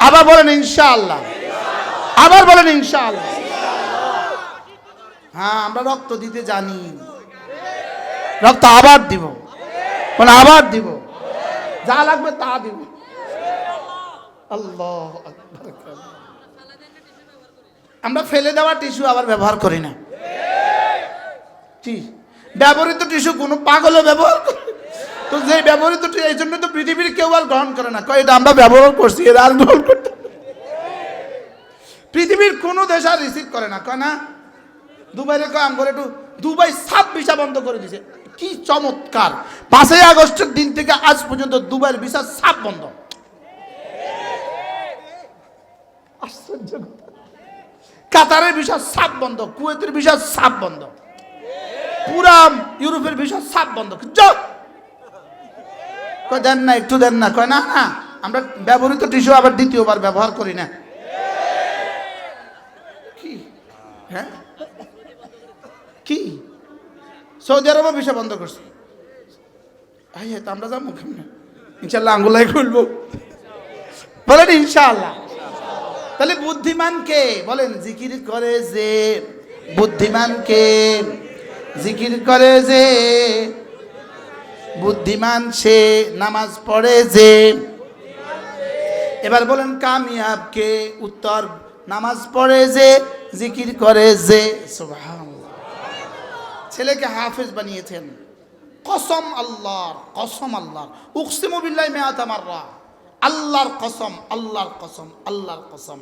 Speaker 1: আবার বলেন ইনশাআল্লাহ, আবার বলেন ইনশাআল্লাহ। হ্যাঁ, আমরা রক্ত দিতে জানি, রক্ত আবার দিব, মানে আবার দিব, যা লাগবে তা দিব। আল্লাহ আকবার। আমরা ফেলে দেওয়া টিস্যু আবার ব্যবহার করি না। কি ব্যবহৃত টিস্যু কোনো পাগলও ব্যবহার করে? তো যে ব্যবহৃত এই জন্য তো পৃথিবীর কেউ আর গ্রহণ করে না, কয় এটা আমরা ব্যবহার করছি, এরা আর গ্রহণ করতে। পৃথিবীর কোনো দেশ আর রিসিভ করে না, কয় না। দুবাইরে কয় আম করে একটু দুবাই সাপ ভিসা বন্ধ করে দিয়েছে। কি চমৎকার! 5ই আগস্টের দিন থেকে আজ পর্যন্ত দুবাইয়ের ভিসা সাপ বন্ধ। আশ্চর্য। কাতারের ভিসা সাপ বন্ধ, কুয়েতের ভিসা সাপ বন্ধ, পুরা ইউরোপের ভিসা সাপ বন্ধ। কয় দেন না, একটু দেন না। কয় না না, আমরা ব্যবহৃত টিস্যু আবার দ্বিতীয়বার ব্যবহার করি না। কি? হ্যাঁ, কি? সৌদি আরবও ভিসা বন্ধ করছে। আমরা যাবো ইনশাল্লাহ, আঙ্গুলাই খুলবো। বলেন ইনশাআল্লাহ। তাহলে বুদ্ধিমান কে? বলেন জিকির করে যে। বুদ্ধিমান কে? জিকির করে যে। বুদ্ধিমান সে, নামাজ পড়ে যে। এবার বলেন কামিয়াব কে? উত্তর নামাজ পড়ে যে, জিকির করে যে। সুবহানাল্লাহ। ছেলেকে হাফেজ বানিয়েছেন। কসম আল্লাহর, কসম আল্লাহর। উকসিমু বিল্লাহি মিআতা মাররা। আল্লাহর কসম, আল্লাহর কসম, আল্লাহর কসম।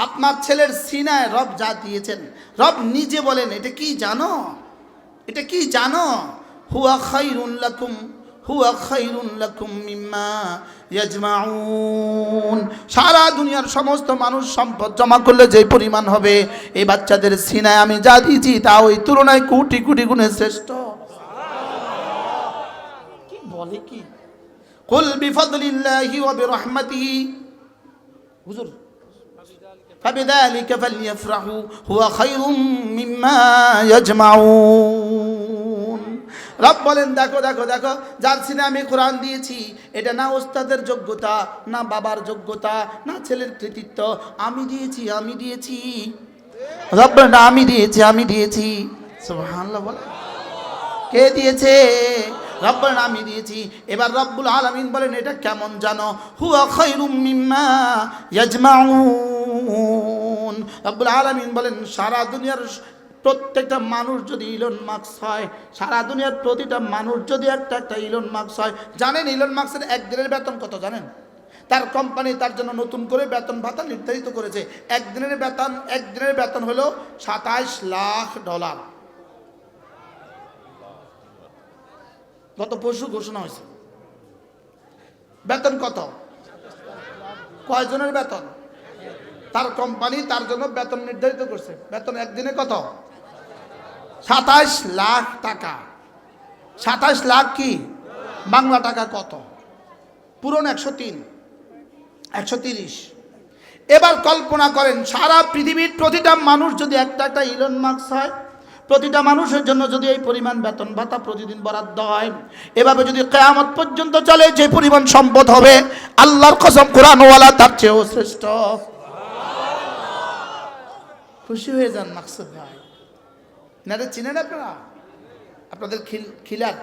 Speaker 1: আপনার ছেলের সিনায় রব যা দিয়েছেন, রব নিজে বলেন, এটা কি জানো? এটা কি জানো? হুয়া খায়রুন লাকুম, হুয়া খায়রুন লাকুম মিম্মা ইয়াজমাউন। সারা দুনিয়ার সমস্ত মানুষ সম্পদ জমা করলে যে পরিমাণ হবে, এই বাচ্চাদের সিনায় আমি যা দিয়েছি তা ওই তুলনায় কোটি কোটি গুণে শ্রেষ্ঠ। কি বলে কি? কুল বিফাদলিল্লাহি ওয়া বিরহমাতিহি হুজুর ফাবিযালিকা ফালইফরাহু হুয়া খায়রুম মিম্মা ইয়াজমাউন। রব বলেন, দেখো দেখো দেখো, যার সিনে আমি কোরআন দিয়েছি, এটা না ওস্তাদের যোগ্যতা, না বাবার যোগ্যতা, না ছেলের কৃতিত্ব, আমি দিয়েছি, আমি দিয়েছি। রব বলেন আমি দিয়েছি, আমি দিয়েছি। সুবহানাল্লাহ। বলে কে দিয়েছে? রব বলেন আমি দিয়েছি। এবার রব্বুল আলামিন বলেন এটা কেমন জানো? হুয়া খায়রুম মিম্মা ইয়াজমাউন। রব্বুল আলামিন বলেন সারা দুনিয়ার প্রত্যেকটা মানুষ যদি ইলন মাস্ক হয়, সারা দুনিয়ার প্রতিটা মানুষ যদি একটা একটা ইলন মাস্ক হয়, জানেন ইলন মাস্কের একদিনের বেতন কত জানেন? তার কোম্পানি তার জন্য নতুন করে বেতন ভাতা নির্ধারিত করেছে। একদিনের বেতন হলো $27 লাখ। গত পরশু ঘোষণা হয়েছে। বেতন কত? কয়জনের বেতন? তার কোম্পানি তার জন্য বেতন নির্ধারিত করছে। বেতন একদিনে কত? 27 লাখ টাকা। 27 লাখ কি বাংলা টাকা কত? পুরন 103, 130। এবার কল্পনা করেন সারা পৃথিবীর প্রতিটা মানুষ যদি একটা একটা ইলন মাস্ক হয়, প্রতিটা মানুষের জন্য যদি এই পরিমাণ বেতন ভাতা প্রতিদিন বরাদ্দ হয়, এভাবে যদি কিয়ামত পর্যন্ত চলে, যে পরিমাণ সম্পদ হবে, আল্লাহর কসম কোরআনওয়ালা তার চেয়েও শ্রেষ্ঠ। খুশি হয়ে যান মাকসুদ ভাই। নারে চিনেন আপনারা? আপনাদের খিলার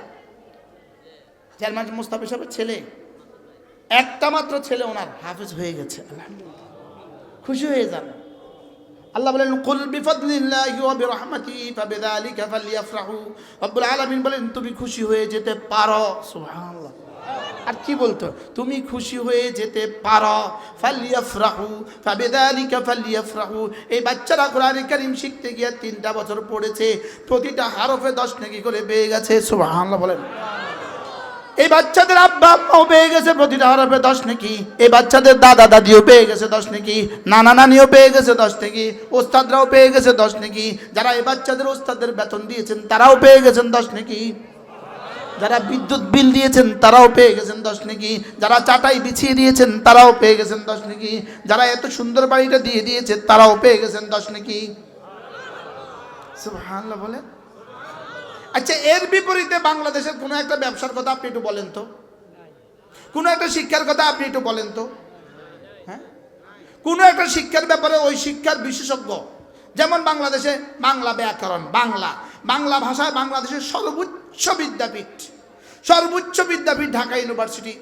Speaker 1: চেয়ারম্যান মুস্তাফা সাহেবের ছেলে, একটা মাত্র ছেলে ওনার হাফেজ হয়ে গেছে। আলহামদুলিল্লাহ, খুশি হয়ে যান। আল্লাহ বলেন কুল বিফাদলিল্লাহি ওয়া বিরহমাতিহি ফাবিযালিকা ফালইফরাহু। রব্বুল আলামিন বলেন তুমি খুশি হয়ে যেতে পারো। সুবহানাল্লাহ। আর কি বলতো? তুমি খুশি হয়ে যেতে পারো। ফালইফরাহু ফাবিযালিকা ফালইফরাহু। এই বাচ্চারা কোরআনে কারীম শিখতে গিয়ে 3টা বছর পড়েছে, প্রতিটা হরফে 10 নেকি করে পেয়ে গেছে। সুবহানাল্লাহ বলেন। এই বাচ্চাদের আব্বা আম্মাও পেয়ে গেছে প্রতিটা হরফে 10 নেকি। এই বাচ্চাদের দাদা দাদিও পেয়ে গেছে 10 নেকি, নানা নানিও পেয়ে গেছে 10 নেকি, ওস্তাদরাও পেয়ে গেছে 10 নেকি, যারা এই বাচ্চাদের ওস্তাদের বেতন দিয়েছেন তারাও পেয়ে গেছেন 10 নেকি। যারা বিদ্যুৎ বিল দিয়েছেন তারাও পেয়ে গেছেন 10 নেকি, যারা চাটাই বিছিয়ে দিয়েছেন তারাও পেয়ে গেছেন 10 নেকি, যারা এত সুন্দর বাড়িটা দিয়ে দিয়েছে তারাও পেয়ে গেছেন 10 নেকি। সুবহানাল্লাহ বলেন। আচ্ছা, এর বিপরীতে বাংলাদেশের কোনো একটা ব্যবসার কথা আপনি একটু বলেন তো, কোনো একটা শিক্ষার কথা আপনি একটু বলেন তো। হ্যাঁ, কোনো একটা শিক্ষার ব্যাপারে ওই শিক্ষার বিশেষজ্ঞ, যেমন বাংলাদেশে বাংলা ব্যাকরণ, বাংলা ভাষায় বাংলাদেশের সর্বোচ্চ বিদ্যাপীঠ ঢাকা ইউনিভার্সিটি।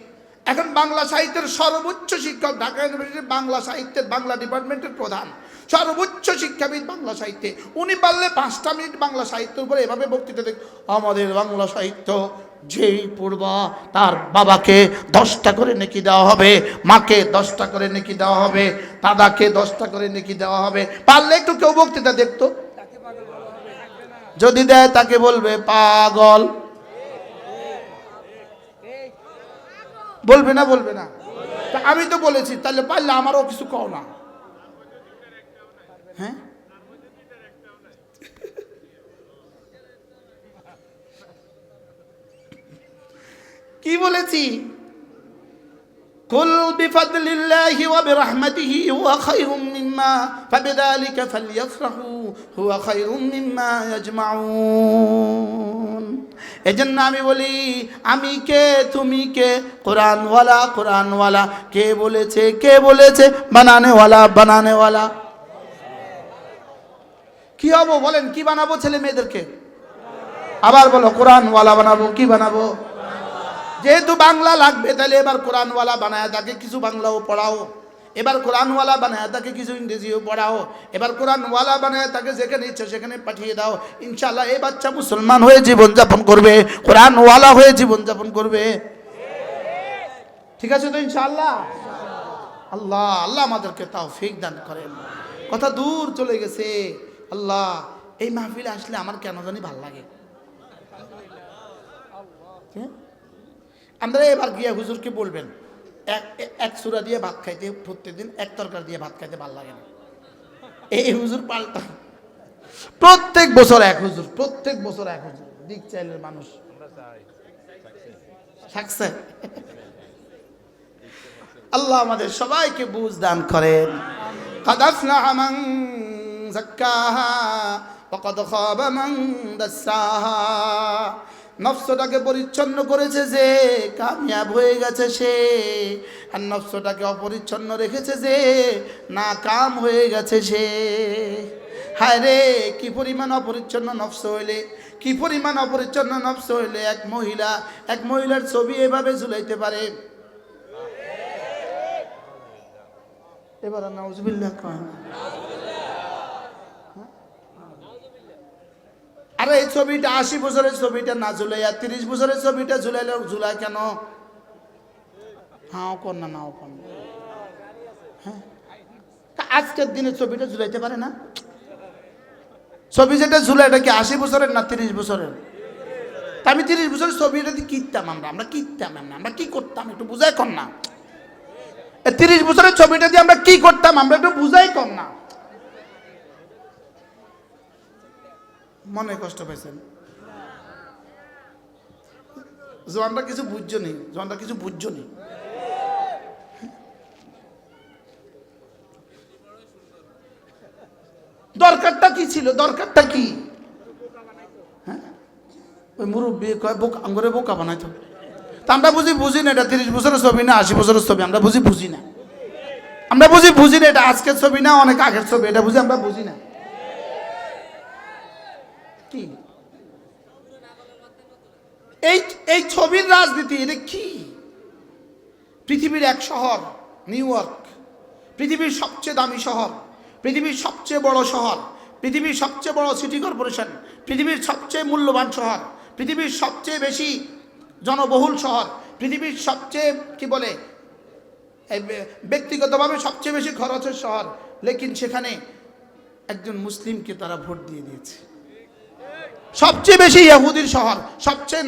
Speaker 1: এখন বাংলা সাহিত্যের সর্বোচ্চ শিক্ষক ঢাকা ইউনিভার্সিটির বাংলা সাহিত্যের বাংলা ডিপার্টমেন্টের প্রধান, সর্বোচ্চ শিক্ষাবিদ বাংলা সাহিত্যে। উনি পারলে 5টা মিনিট বাংলা সাহিত্যের উপরে এভাবে বক্তৃতা দেন, আমাদের বাংলা সাহিত্য যেই পড়বা তার বাবাকে 10টা করে নেকি দেওয়া হবে, মাকে 10টা করে নেকি দেওয়া হবে, দাদাকে 10টা করে নেকি দেওয়া হবে। পারলে একটু কেউ বক্তৃতা দেখতো, যদি দেয় তাকে বলবে পাগল। বলবে না? বলবে না? আমি তো বলেছি, তাহলে পারলে আমারও কিছু কও না। হ্যাঁ, কি বলেছি? কুল বিফাদলিল্লাহি ওয়া বিরহমাতিহি হুয়া খায়রুম মিম্মা ফাবিযালিকা ফালইফরাহু হুয়া খায়রুম মিম্মা ইয়াজমাউন। এজন্য আমি বলি, আমি কে তুমি কে, কোরআনওয়ালা কে বলেছে বানানেওয়ালা। কি হবো বলেন? কি বানাবো ছেলে মেয়েদেরকে? আবার বলো, কোরআনওয়ালা বানাবো। কি বানাবো? যেহেতু বাংলা লাগবে, তাহলে এবার কোরআনওয়ালা বানায় তাকে কিছু বাংলাও পড়াও, এবার কোরআনওয়ালা বানায় তাকে কিছু ইংরেজিও পড়াও, এবার কোরআনওয়ালা বানায় তাকে যেখানে ইচ্ছা সেখানে পাঠিয়ে দাও। ইনশাআল্লাহ এই বাচ্চা মুসলমান হয়ে জীবনযাপন করবে, কোরআনওয়ালা হয়ে জীবনযাপন করবে। ঠিক আছে তো ইনশাআল্লাহ? আল্লাহ আমাদেরকে তৌফিক দান করেন। কথা দূর চলে গেছে। আল্লাহ, এই মাহফিলে আসলে আমার কেন জানি ভালো লাগে। আমরা এবার গিয়ে হুজুরকে বলবেন, এক সূরা দিয়ে ভাত খাইতে প্রত্যেকদিন, এক তরকারি দিয়ে ভাত খাইতে ভালো লাগে না। এই হুজুর পাল্টা, প্রত্যেক বছর এক হুজুর, দিক চাইলের মানুষ থাকছে। আল্লাহ আমাদের সবাইকে বুঝ দান করেন। قد أفلح من زكاها وقد خاب من دساها। নফসটাকে পরিচ্ছন্ন করেছে যে কামিয়াব হয়ে গেছে সে, আর নফসটাকে অপরিচ্ছন্ন রেখেছে যে নাকাম হয়ে গেছে সে। হায় রে, কি পরিমাণ অপরিচ্ছন্ন নফস হইলে, এক মহিলার ছবি এভাবে ঝুলাইতে পারে। এবার নাউজুবিল্লাহ কয়। আরে এই ছবিটা 80 বছরের ছবিটা না ঝুলাইয়া 30 বছরের ছবিটা ঝুলাইলে ঝুলায় কেন? হাও কর না, নাও কর না। হ্যাঁ, আজকের দিনে ছবিটা ঝুলাইতে পারে না? ছবি যেটা ঝুলায় এটা কি 80 বছরের না 30 বছরের? তা আমি 30 বছরের ছবিটা দিয়ে কিনতাম, আমরা কি করতাম একটু বুঝাই কর না। 30 বছরের ছবিটা দিয়ে আমরা কি করতাম আমরা একটু বুঝাই কর না। মনে কষ্ট পেয়েছেন? জোয়ানরা কিছু বুঝছো নি, দরকারটা কি ছিল? দরকারটা কি? হ্যাঁ, ওই মুরব্বী কয় আঙ্গুরে বোকা বানাইতো। তা আমরা বুঝি না এটা 30 বছরের ছবি না 80 বছরের ছবি। আমরা বুঝি না এটা আজকের ছবি না অনেক আগের ছবি। এটা আমরা বুঝি না। কি এই ছবির রাজনীতি? এটা কি? পৃথিবীর এক শহর নিউ ইয়র্ক, পৃথিবীর সবচেয়ে দামি শহর, পৃথিবীর সবচেয়ে বড় শহর, পৃথিবীর সবচেয়ে বড় সিটি কর্পোরেশন, পৃথিবীর সবচেয়ে মূল্যবান শহর, পৃথিবীর সবচেয়ে বেশি জনবহুল শহর, পৃথিবীর সবচেয়ে কি বলে ব্যক্তিগতভাবে সবচেয়ে বেশি খরচের শহর। লেকিন সেখানে একজন মুসলিমকে তারা ভোট দিয়ে দিয়েছে। সবচেয়ে বেশি ইহুদির শহর, সবচেয়ে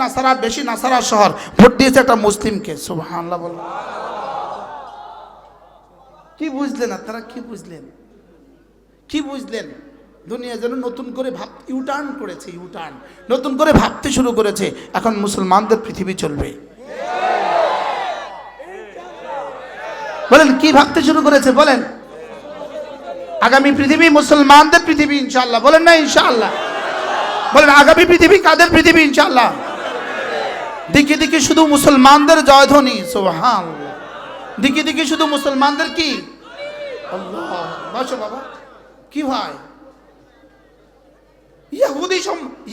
Speaker 1: বেশি নাসারার শহর, ভোট দিয়েছে একটা মুসলিমকে। সুবহানাল্লাহ বলুন। কি বুঝলেন আপনারা? কি বুঝলেন? দুনিয়া যেন নতুন করে ইউটার্ন করেছে, ইউটার্ন নতুন করে ভাবতে শুরু করেছে। এখন মুসলমানদের পৃথিবী চলবে। বলেন কি ভাবতে শুরু করেছে? বলেন আগামী পৃথিবী মুসলমানদের পৃথিবী ইনশাআল্লাহ। বলেন না ইনশাআল্লাহ? বলেন আগামী পৃথিবী কাদের পৃথিবী ইনশাআল্লাহ? দিকে দিকে শুধু মুসলমানদের জয়ধ্বনি, সুবহানাল্লাহ। দিকে দিকে শুধু মুসলমানদের কি? আল্লাহ। বসো বাবা। কি হয়?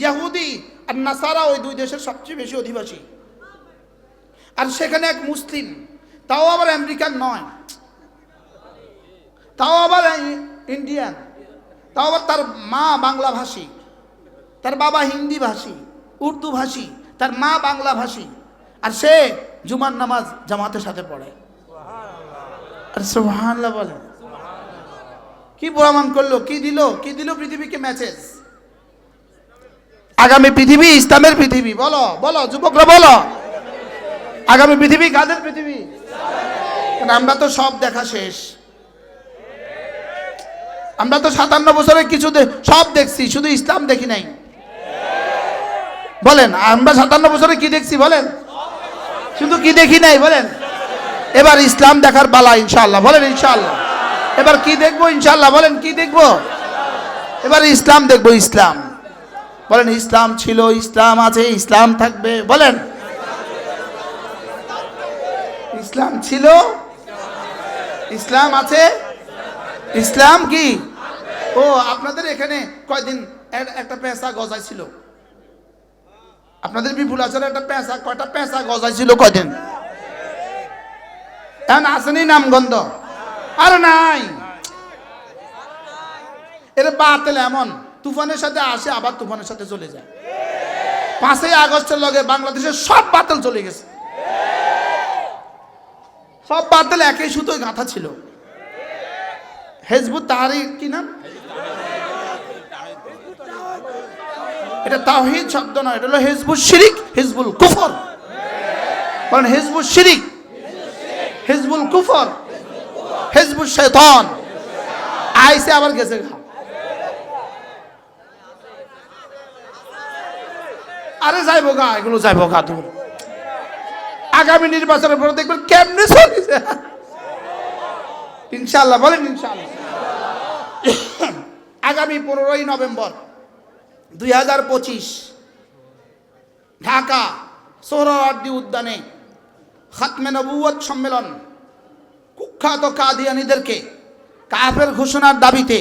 Speaker 1: ইহুদি আর নাসারা ওই দুই দেশের সবচেয়ে বেশি অধিবাসী, আর সেখানে এক মুসলিম, তাও আবার আমেরিকান নয়, তাও আবার ইন্ডিয়ান, তাও আবার তার মা বাংলা ভাষী, তার বাবা হিন্দি ভাষী, উর্দু ভাষী, তার মা বাংলা ভাষী, আর সে জুমার নামাজ জামাতের সাথে পড়ে। আর সুবহানাল্লাহ বলে। কি প্রমাণ করলো? কি দিল? কি দিল পৃথিবীকে মেসেজ? আগামী পৃথিবী ইসলামের পৃথিবী। বলো বলো যুবকরা বলো, আগামী পৃথিবী কাদের পৃথিবী? আমরা তো সব দেখা শেষ। আমরা তো 57 বছরে কিছু সব দেখছি, শুধু ইসলাম দেখি নাই। বলেন আমরা 57 বছরে কি দেখছি? বলেন শুধু কি দেখি নাই? বলেন এবার ইসলাম দেখার পালা ইনশাআল্লাহ। বলেন ইনশাআল্লাহ। এবার কি দেখবো ইনশাআল্লাহ? বলেন কি দেখবো? এবার ইসলাম দেখবো। ইসলাম। বলেন ইসলাম ছিল, ইসলাম আছে, ইসলাম থাকবে। বলেন ইসলাম ছিল, ইসলাম আছে, ইসলাম কি? ও আপনাদের এখানে কয়দিন একটা পেঁচা গজাইছিল? আপনাদের বিপুল আচারে একটা পেঁচা, কয়টা পেঁচা গজাইছিল কয়দিন? এখন আসেনি নামগন্ধ? আর নাই। এর বাতিল এমন, তুফানের সাথে আসে আবার তুফানের সাথে চলে যায়। 5ই আগস্টের লগে বাংলাদেশের সব বাতিল চলে গেছে। সব বাতিল একই সুতোয় গাঁথা ছিল। হিজবুত তাহরীর কি নাম? এটা তাওহীদ শব্দ নয়, এটা হলো হিজবুল শিরিক, হিজবুল কুফর। বলেন হিজবুল শিরিক, হিজবুল কুফর, হিজবুল শয়তান। আইসে আবার গেছে। আরে যাইবো গা, এগুলো যাইবো গা দূর। আগামী নির্বাচনের পরে দেখবেন কেমনে চলেছে ইনশাআল্লাহ। বলেন ইনশাআল্লাহ। আগামী 15ই নভেম্বর 2025 ঢাকা সোহরাওয়ার্দী উদ্যানে খাতমে নবুয়ত সম্মেলন। কুখ্যাত কাদিয়ানীদেরকে কাফের ঘোষণার দাবিতে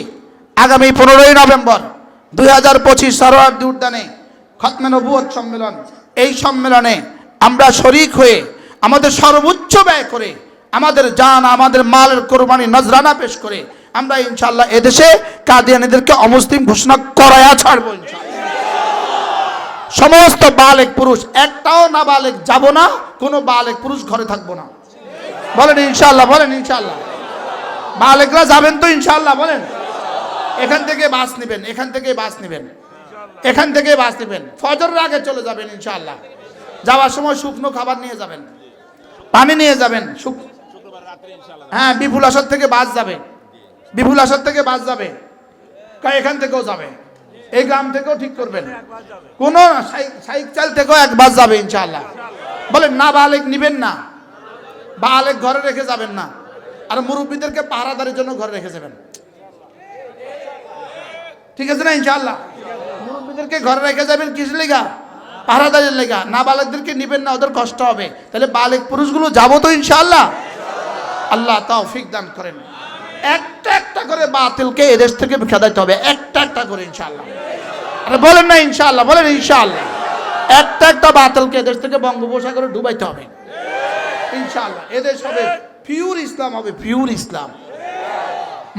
Speaker 1: আগামী 15ই নভেম্বর 2025 সোহরাওয়ার্দী উদ্যানে খাতমে নবুয়ত সম্মেলন। এই সম্মেলনে আমরা শরীক হয়ে আমাদের সর্বোচ্চ ব্যয় করে, আমাদের জান, আমাদের মালের কোরবানি নজরানা পেশ করে আমরা ইনশাআল্লাহ এদেশে কাদিয়ানীদেরকে অমুসলিম ঘোষণা করায়া ছাড়বো ইনশাআল্লাহ। সমস্ত বালেক পুরুষ, একটাও না বালেক যাব না, কোনো বালেক পুরুষ ঘরে থাকবো না। বলেন ইনশাআল্লাহ। বলেন ইনশাআল্লাহ। বালেকরা যাবেন তো ইনশাআল্লাহ? বলেন এখান থেকে বাস নেবেন, এখান থেকে বাস নেবেন, এখান থেকে বাস নেবেন, ফজরের আগে চলে যাবেন ইনশাআল্লাহ। যাওয়ার সময় শুকনো খাবার নিয়ে যাবেন, পানি নিয়ে যাবেন। হ্যাঁ, বিপুল আসাদ থেকে বাস যাবে, বিপুল আসাদ থেকে বাস যাবে, এখান থেকেও যাবে, এই গ্রাম থেকেও ঠিক করবেন, কোন সাইকেল থেকেও এক বাস যাবে ইনশাআল্লাহ। বলেন না বালেক নিবেন না, বালেক ঘরে রেখে যাবেন না, আর মুরব্বীদেরকে পাহারাদারের জন্য ঘরে রেখে যাবেন। ঠিক আছে না ইনশাআল্লাহ? মুরব্বীদেরকে ঘরে রেখে যাবেন কিসের লেগা? পাহারাদারের লেগা। না বালেকদেরকে নিবেন না, ওদের কষ্ট হবে। তাহলে বালেক পুরুষগুলো যাবো তো ইনশাআল্লাহ। আল্লাহ তৌফিক দান করেন। একটা একটা করে বাতিলকে এদেশ থেকে খেদাইতে হবে, একটা একটা করে ইনশাআল্লাহ। আরে বলেন না ইনশাআল্লাহ? বলেন ইনশাআল্লাহ। একটা একটা বাতিলকে এদেশ থেকে বঙ্গোপসাগরে ডুবাইতে হবে ইনশাআল্লাহ। এদেশ হবে পিওর ইসলাম, হবে পিওর ইসলাম,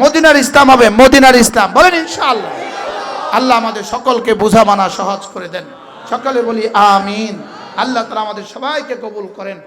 Speaker 1: মদিনার ইসলাম হবে, মদিনার ইসলাম। বলেন ইনশাআল্লাহ। আল্লাহ আমাদের সকলকে বোঝা মানা সহজ করে দেন। সকলে বলি আমিন। আল্লাহ তাআলা আমাদের সবাইকে কবুল করেন।